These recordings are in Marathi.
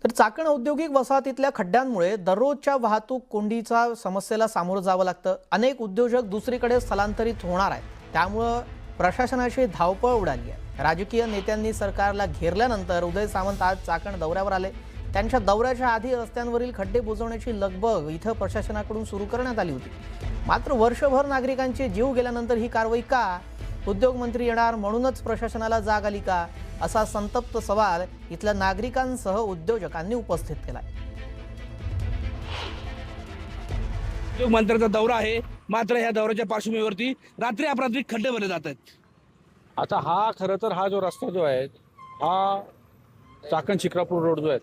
तर चाकण औद्योगिक वसाहतीतल्या खड्ड्यांमुळे दररोजच्या वाहतूक कोंडीचा समस्येला सामोरं जावं लागतं। अनेक उद्योजक दुसरीकडे स्थलांतरित होणार आहेत, त्यामुळे प्रशासनाची धावपळ उडाली आहे। राजकीय नेत्यांनी सरकारला घेरल्यानंतर उदय सामंत आज चाकण दौऱ्यावर आले। त्यांच्या दौऱ्याच्या आधी रस्त्यांवरील खड्डे बुजवण्याची लगबग इथं प्रशासनाकडून सुरू करण्यात आली होती। मात्र वर्षभर नागरिकांचे जीव गेल्यानंतर ही कारवाई का? उद्योग मंत्री येणार म्हणूनच प्रशासनाला जाग आली का, असा संतप्त सवाल इथल्या नागरिकांसह उद्योजकांनी उपस्थित केला। उद्योग मंत्र्यांचा दौरा आहे, मात्र या दौऱ्याच्या पार्श्वभूमीवरती रात्री अपरात्री खड्डे भरले जात आहेत। आता हा खरं तर हा जो रस्ता जो आहे हा चाकण शिक्रापूर रोड जो आहे,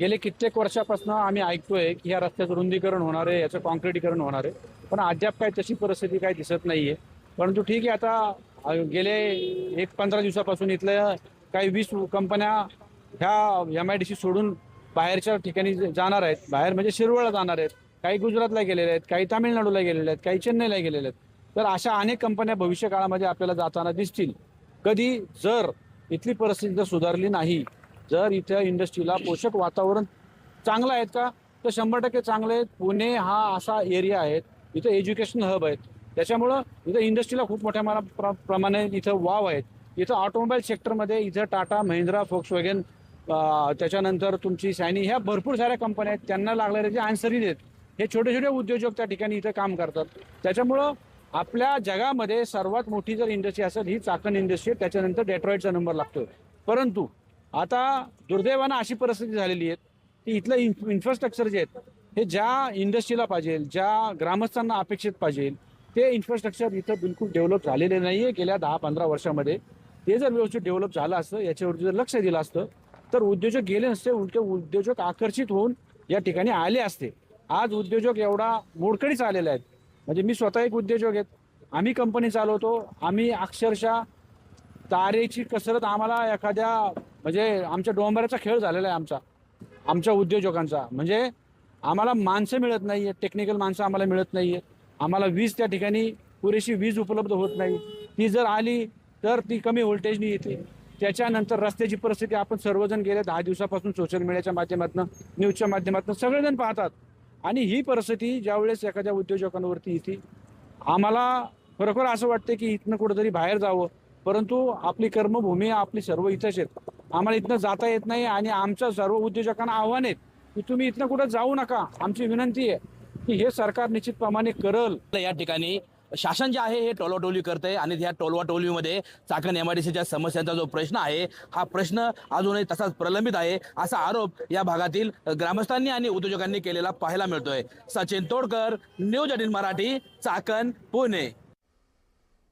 गेले कित्येक वर्षापासून आम्ही ऐकतोय की या रस्त्याचं रुंदीकरण होणार आहे, याचं कॉन्क्रिटीकरण होणार आहे, पण अद्याप काय तशी परिस्थिती काही दिसत नाहीये। परंतु ठीक आहे, आता गेले 15 दिवसापासून इथल्या काही 20 कंपन्या ह्या MIDC सोडून बाहेरच्या ठिकाणी जाणार आहेत। बाहेर म्हणजे शिरवळला जाणार आहेत, काही गुजरातला गेलेले आहेत, काही तामिळनाडूला गेलेले आहेत, काही चेन्नईला गेलेले आहेत। तर अशा अनेक कंपन्या भविष्य काळामध्ये आपल्याला जाताना दिसतील। कधी जर इथली परिस्थिती जर सुधारली नाही, जर इथल्या इंडस्ट्रीला पोषक वातावरण चांगलं आहेत का, तर 100% चांगले आहेत। पुणे हा असा एरिया आहे, इथं एज्युकेशन हब आहेत, त्याच्यामुळं इथं इंडस्ट्रीला खूप मोठ्या प्रमाणे इथं वाव आहेत। इथं ऑटोमोबाईल सेक्टरमध्ये इथं टाटा, महिंद्रा, फोक्सवॅगन, त्याच्यानंतर तुमची सॅनी, ह्या भरपूर साऱ्या कंपन्या आहेत। त्यांना लागणारे जे आन्सरीज आहेत, हे छोटे छोटे उद्योजक त्या ठिकाणी इथं काम करतात। त्याच्यामुळं आपल्या जगामध्ये सर्वात मोठी जर इंडस्ट्री असेल ही चाकण इंडस्ट्री, त्याच्यानंतर डेट्रॉइटचा नंबर लागतो। परंतु आता दुर्दैवानं अशी परिस्थिती झालेली आहे की इथलं इन्फ्रास्ट्रक्चर जे आहेत हे ज्या इंडस्ट्रीला पाहिजे, ज्या ग्रामस्थांना अपेक्षित पाहिजे, ते इन्फ्रास्ट्रक्चर इथं बिलकुल डेव्हलप झालेले नाही आहे गेल्या 10-15 वर्षामध्ये। ते जर व्यवस्थित डेव्हलप झालं असतं, याच्यावरती जर लक्ष दिलं असतं, तर उद्योजक गेले नसते, उलटे उद्योजक आकर्षित होऊन या ठिकाणी आले असते। आज उद्योजक एवढा मोडकळीच आलेले आहेत, म्हणजे मी स्वतः एक उद्योजक आहेत, आम्ही कंपनी चालवतो, आम्ही अक्षरशः तारेची कसरत आम्हाला एखाद्या म्हणजे आमच्या डोंबऱ्याचा खेळ झालेला आहे आमच्या उद्योजकांचा। म्हणजे आम्हाला माणसं मिळत नाही आहेत, टेक्निकल माणसं आम्हाला मिळत नाही आहेत, आम्हाला वीज त्या ठिकाणी पुरेशी वीज उपलब्ध होत नाही, ती जर आली तर ती कमी व्होल्टेजनी येते। त्याच्यानंतर रस्त्याची परिस्थिती आपण सर्वजण गेल्या 10 दिवसापासून सोशल मीडियाच्या माध्यमातून, न्यूजच्या माध्यमातून सगळेजण पाहतात। आणि ही परिस्थिती ज्यावेळेस एखाद्या उद्योजकांवरती येते, आम्हाला खरोखर असं वाटतं की इथनं कुठंतरी बाहेर जावं, परंतु आपली कर्मभूमी आपली सर्व इथंच आहेत, आम्हाला इथनं जाता येत नाही। आणि आमच्या सर्व उद्योजकांना आव्हान आहेत की तुम्ही इथनं कुठं जाऊ नका। आमची विनंती आहे की हे सरकार निश्चितप्रमाणे करल। या ठिकाणी शासन जे आहे हे टोलवाटोली करते आणि ह्या टोलवाटोलीमध्ये चाकण MIDCच्या समस्यांचा जो प्रश्न आहे, हा प्रश्न अजूनही तसाच प्रलंबित आहे, असा आरोप या भागातील ग्रामस्थांनी आणि उद्योजकांनी केलेला पाहायला मिळतोय। सचिन तोडकर, न्यूज 18 मराठी, चाकण, पुणे।